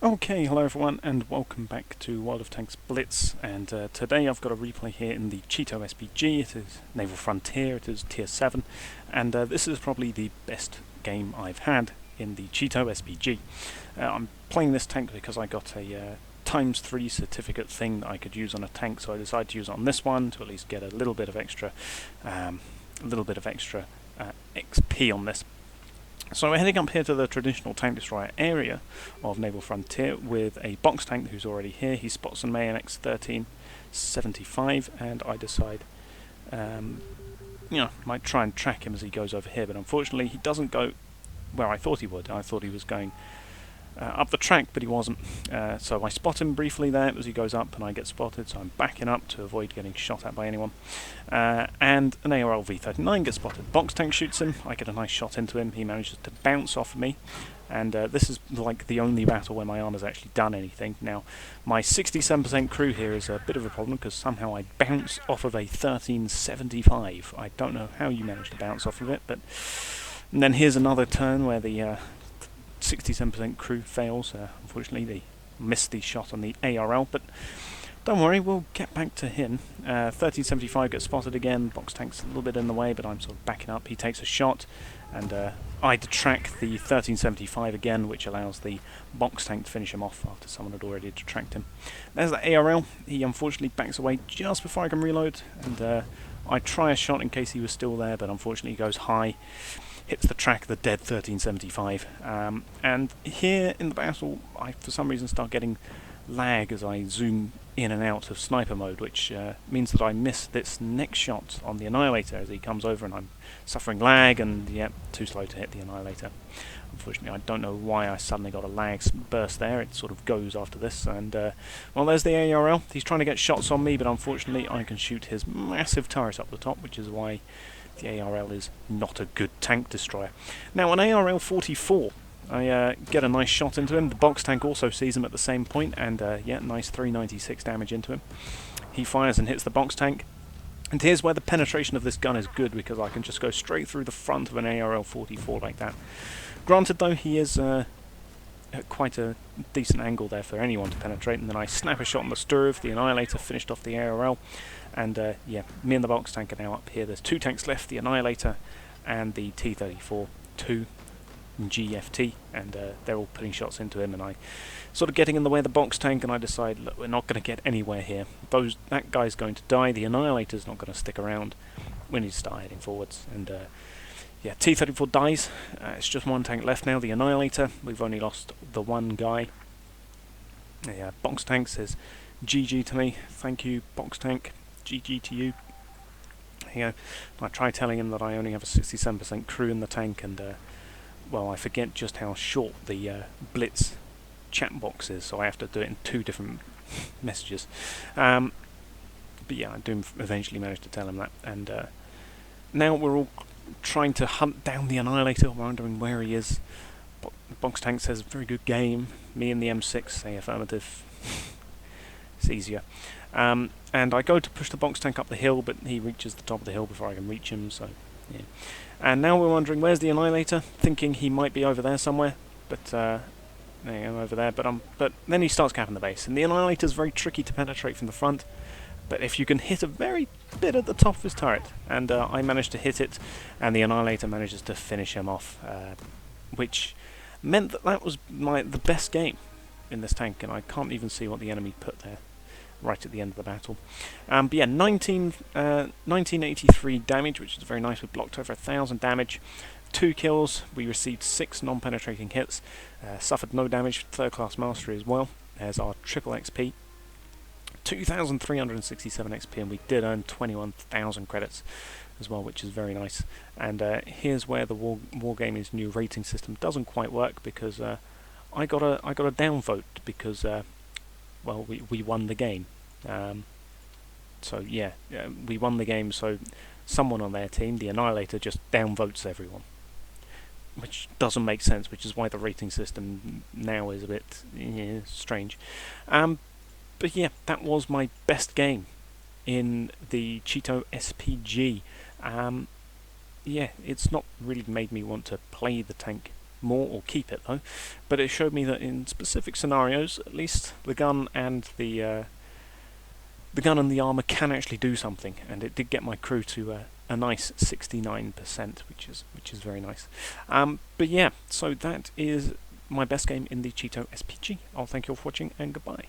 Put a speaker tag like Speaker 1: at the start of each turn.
Speaker 1: Okay, hello everyone and welcome back to World of Tanks Blitz, and today I've got a replay here in the Chi-To SPG. It is Naval Frontier, it is tier 7, and this is probably the best game I've had in the Chi-To SPG. I'm playing this tank because I got a ×3 certificate thing that I could use on a tank, so I decided to use it on this one to at least get a little bit of extra XP on this. So we're heading up here to the traditional tank destroyer area of Naval Frontier with a box tank who's already here. He spots an AMX 1375 and I decide, might try and track him as he goes over here, but unfortunately he doesn't go where I thought he would. I thought he was going up the track, but he wasn't. So I spot him briefly there as he goes up, and I get spotted, so I'm backing up to avoid getting shot at by anyone. And an ARL V39 gets spotted. Box tank shoots him, I get a nice shot into him, he manages to bounce off of me, and this is like the only battle where my armor's actually done anything. Now, my 67% crew here is a bit of a problem, because somehow I bounce off of a 1375. I don't know how you managed to bounce off of it, but... And then here's another turn where the 67% crew fails. Unfortunately, they missed the shot on the ARL, but don't worry, we'll get back to him. 1375 gets spotted again, box tank's a little bit in the way, but I'm sort of backing up. He takes a shot, and I detract the 1375 again, which allows the box tank to finish him off after someone had already detracted him. There's the ARL. He unfortunately backs away just before I can reload, and I try a shot in case he was still there, but unfortunately he goes high, hits the track of the dead 1375, and here in the battle I for some reason start getting lag as I zoom in and out of sniper mode, which means that I miss this next shot on the Annihilator as he comes over, and I'm suffering lag, and yeah, too slow to hit the Annihilator. Unfortunately, I don't know why I suddenly got a lag burst there. It sort of goes after this, and well, there's the ARL. He's trying to get shots on me, but unfortunately I can shoot his massive turret up the top, which is why the ARL is not a good tank destroyer. Now, on ARL 44, I get a nice shot into him. The box tank also sees him at the same point, and yeah, nice 396 damage into him. He fires and hits the box tank. And here's where the penetration of this gun is good, because I can just go straight through the front of an ARL 44 like that. Granted, though, he is at quite a decent angle there for anyone to penetrate, and then I snap a shot on the Sturv. The Annihilator finished off the ARL, and yeah, me and the box tank are now up here. There's 2 tanks left, the Annihilator and the T-34-2 GFT, and they're all putting shots into him, and I sort of getting in the way of the box tank, and I decide, look, we're not going to get anywhere here. That guy's going to die, the Annihilator's not going to stick around. We need to start heading forwards, and yeah, T-34 dies. It's just 1 tank left now, the Annihilator. We've only lost the 1 guy. Yeah, box tank says GG to me. Thank you, box tank. GG to you. Here you go. I try telling him that I only have a 67% crew in the tank, and well, I forget just how short the Blitz chat box is, so I have to do it in 2 different messages. But yeah, I do eventually manage to tell him that, and now we're all trying to hunt down the Annihilator, wondering where he is. The box tank says, very good game. Me and the M6 say affirmative. It's easier. And I go to push the box tank up the hill, but he reaches the top of the hill before I can reach him, so yeah. And now we're wondering, where's the Annihilator? Thinking he might be over there somewhere, but there you go, over there. But then he starts capping the base, and the Annihilator's very tricky to penetrate from the front. But if you can hit a very bit at the top of his turret, and I managed to hit it, and the Annihilator manages to finish him off, which meant that was the best game in this tank, and I can't even see what the enemy put there right at the end of the battle. But yeah, 1983 damage, which is very nice. We blocked over 1,000 damage, 2 kills. We received 6 non-penetrating hits, suffered no damage, 3rd class mastery as well. There's our triple XP. 2,367 XP, and we did earn 21,000 credits as well, which is very nice. And here's where the Wargaming's new rating system doesn't quite work, because I got a downvote because well, we won the game. So yeah, we won the game. So someone on their team, the Annihilator, just downvotes everyone, which doesn't make sense. Which is why the rating system now is a bit strange. But yeah, that was my best game in the Chi-To SPG. Yeah, it's not really made me want to play the tank more or keep it though. But it showed me that in specific scenarios, at least the gun and the armor can actually do something, and it did get my crew to a nice 69%, which is very nice. But yeah, so that is my best game in the Chi-To SPG. I'll thank you all for watching, and goodbye.